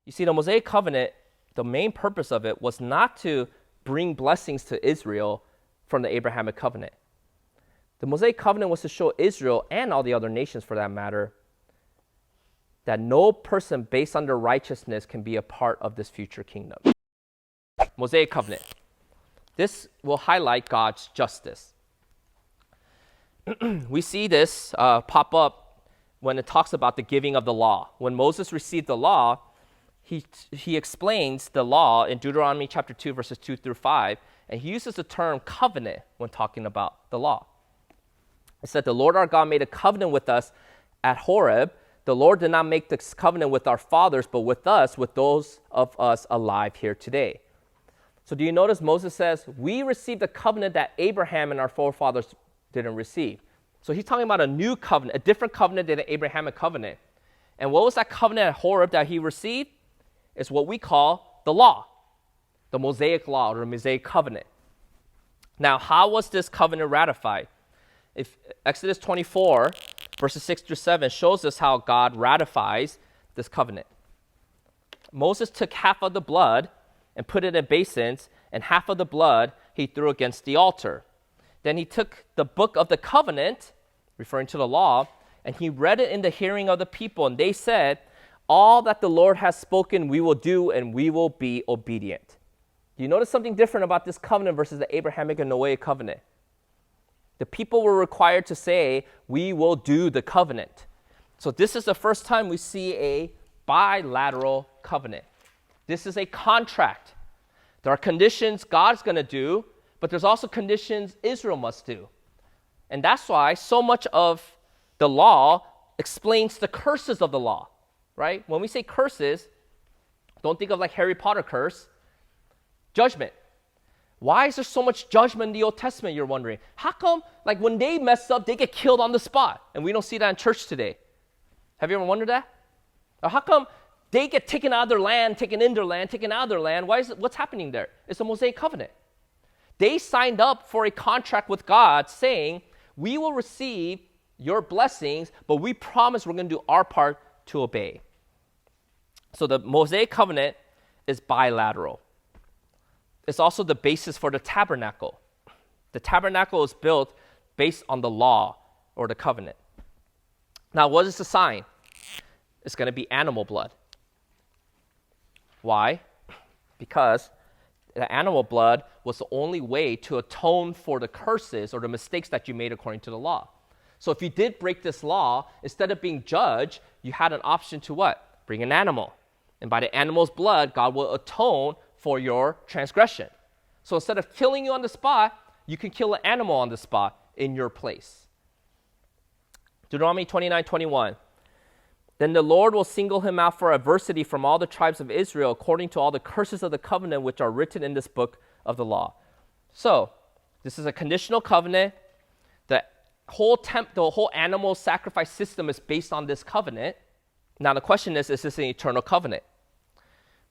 You see, the Mosaic Covenant, the main purpose of it was not to bring blessings to Israel from the Abrahamic Covenant. The Mosaic Covenant was to show Israel, and all the other nations for that matter, that no person based on their righteousness can be a part of this future kingdom. Mosaic Covenant. This will highlight God's justice. We see this pop up when it talks about the giving of the law. When Moses received the law, he explains the law in Deuteronomy chapter 2, verses 2 through 5, and he uses the term covenant when talking about the law. It said, the Lord our God made a covenant with us at Horeb. The Lord did not make this covenant with our fathers, but with us, with those of us alive here today. So do you notice Moses says, we received a covenant that Abraham and our forefathers didn't receive. So he's talking about a new covenant, a different covenant than the Abrahamic covenant. And what was that covenant at Horeb that he received? It's what we call the law, the Mosaic law or the Mosaic covenant. Now, how was this covenant ratified? If Exodus 24, verses 6 through 7 shows us how God ratifies this covenant. Moses took half of the blood and put it in basins, and half of the blood he threw against the altar. Then he took the book of the covenant, referring to the law, and he read it in the hearing of the people, and they said, all that the Lord has spoken we will do, and we will be obedient. Do you notice something different about this covenant versus the Abrahamic and Noahic covenant? The people were required to say, we will do the covenant. So this is the first time we see a bilateral covenant. This is a contract. There are conditions God's going to do, but there's also conditions Israel must do. And that's why so much of the law explains the curses of the law, right? When we say curses, don't think of like Harry Potter curse. Judgment. Why is there so much judgment in the Old Testament, you're wondering? How come, like, when they mess up, they get killed on the spot, and we don't see that in church today? Have you ever wondered that? Or how come they get taken out of their land, taken in their land, taken out of their land? What's happening there? It's a Mosaic covenant. They signed up for a contract with God saying, we will receive your blessings, but we promise we're going to do our part to obey. So the Mosaic covenant is bilateral. It's also the basis for the tabernacle. The tabernacle is built based on the law or the covenant. Now, what is the sign? It's going to be animal blood. Why? Because the animal blood was the only way to atone for the curses or the mistakes that you made according to the law. So if you did break this law, instead of being judged, you had an option to what? Bring an animal. And by the animal's blood, God will atone for your transgression. So instead of killing you on the spot, you can kill an animal on the spot in your place. Deuteronomy 29:21. Then the Lord will single him out for adversity from all the tribes of Israel, according to all the curses of the covenant which are written in this book of the law. So, this is a conditional covenant. The whole animal sacrifice system is based on this covenant. Now the question is this an eternal covenant?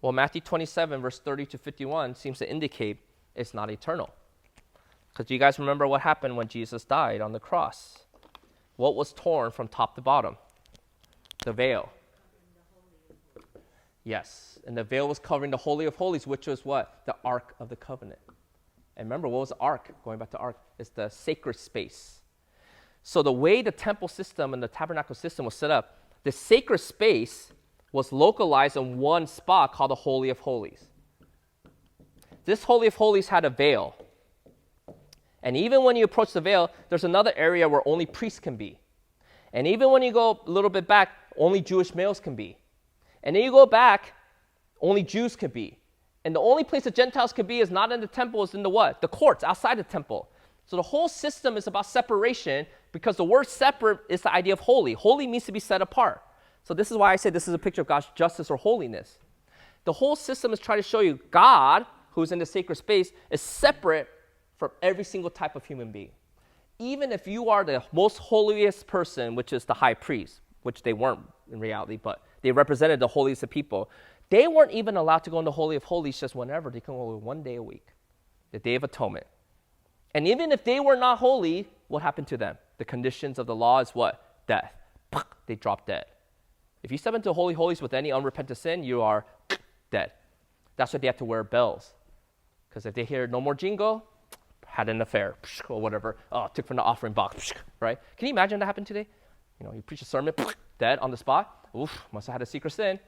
Well, Matthew 27, verse 30 to 51 seems to indicate it's not eternal. Because you guys remember what happened when Jesus died on the cross? What was torn from top to bottom? The veil. Yes, and the veil was covering the Holy of Holies, which was what? The Ark of the Covenant. And remember, what was the Ark? Going back to Ark, it's the sacred space. So the way the temple system and the tabernacle system was set up, the sacred space was localized in one spot called the Holy of Holies. This Holy of Holies had a veil. And even when you approach the veil, there's another area where only priests can be. And even when you go a little bit back, only Jewish males can be. And then you go back, only Jews can be. And the only place that Gentiles can be is not in the temple, it's in the what? The courts, outside the temple. So the whole system is about separation because the word separate is the idea of holy. Holy means to be set apart. So this is why I say this is a picture of God's justice or holiness. The whole system is trying to show you God, who's in the sacred space, is separate from every single type of human being. Even if you are the most holiest person, which is the high priest, which they weren't in reality, but they represented the holiest of people, they weren't even allowed to go in the Holy of Holies just whenever. They can go one day a week, the Day of Atonement. And even if they were not holy, what happened to them? The conditions of the law is what? Death. They drop dead. If you step into Holy Holies with any unrepentant sin, you are dead. That's why they have to wear bells. Because if they hear no more jingle, had an affair, or whatever, took from the offering box, right? Can you imagine that happened today? You preach a sermon, dead on the spot. Oof, must have had a secret sin.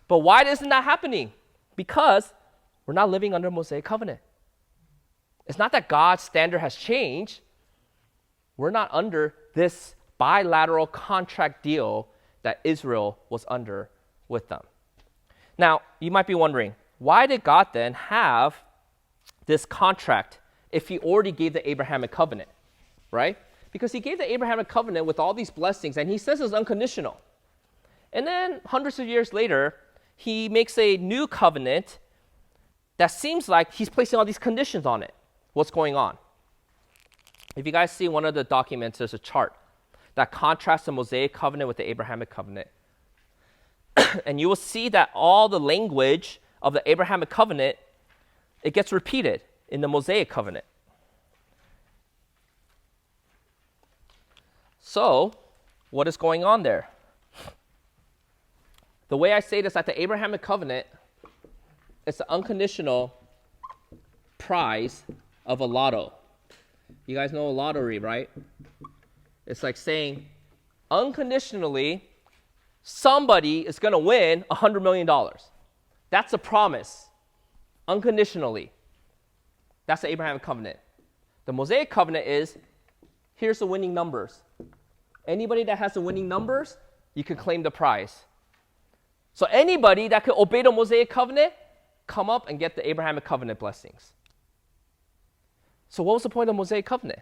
But why isn't that happening? Because we're not living under Mosaic Covenant. It's not that God's standard has changed. We're not under this bilateral contract deal that Israel was under with them. Now, you might be wondering, why did God then have this contract if he already gave the Abrahamic Covenant, right? Because he gave the Abrahamic Covenant with all these blessings, and he says it's unconditional. And then hundreds of years later, he makes a new covenant that seems like he's placing all these conditions on it. What's going on? If you guys see one of the documents, there's a chart that contrasts the Mosaic Covenant with the Abrahamic Covenant. And you will see that all the language of the Abrahamic Covenant, it gets repeated in the Mosaic Covenant. So, what is going on there? The way I say this, that the Abrahamic Covenant is the unconditional prize of a lotto. You guys know a lottery, right? It's like saying, unconditionally, somebody is going to win $100 million. That's a promise, unconditionally. That's the Abrahamic Covenant. The Mosaic Covenant is, here's the winning numbers. Anybody that has the winning numbers, you can claim the prize. So anybody that could obey the Mosaic Covenant, come up and get the Abrahamic Covenant blessings. So what was the point of the Mosaic Covenant?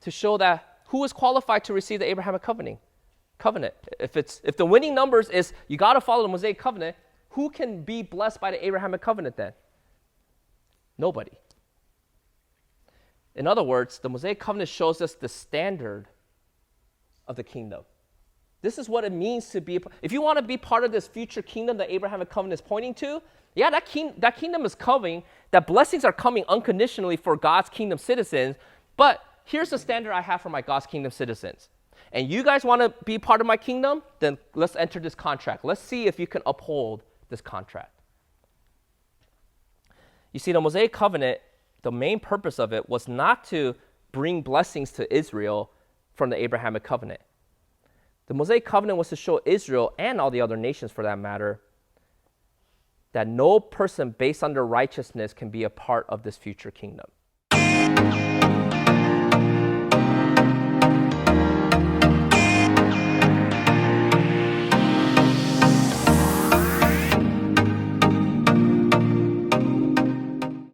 To show that who is qualified to receive the Abrahamic Covenant. If the winning numbers is you got to follow the Mosaic Covenant, who can be blessed by the Abrahamic Covenant then? Nobody. In other words, the Mosaic Covenant shows us the standard of the kingdom. This is what it means to be. If you want to be part of this future kingdom that Abrahamic Covenant is pointing to, yeah, that kingdom is coming, that blessings are coming unconditionally for God's kingdom citizens, but here's the standard I have for my God's kingdom citizens. And you guys want to be part of my kingdom? Then let's enter this contract. Let's see if you can uphold this contract. You see, the Mosaic Covenant, the main purpose of it was not to bring blessings to Israel from the Abrahamic Covenant. The Mosaic Covenant was to show Israel, and all the other nations for that matter, that no person based on their righteousness can be a part of this future kingdom.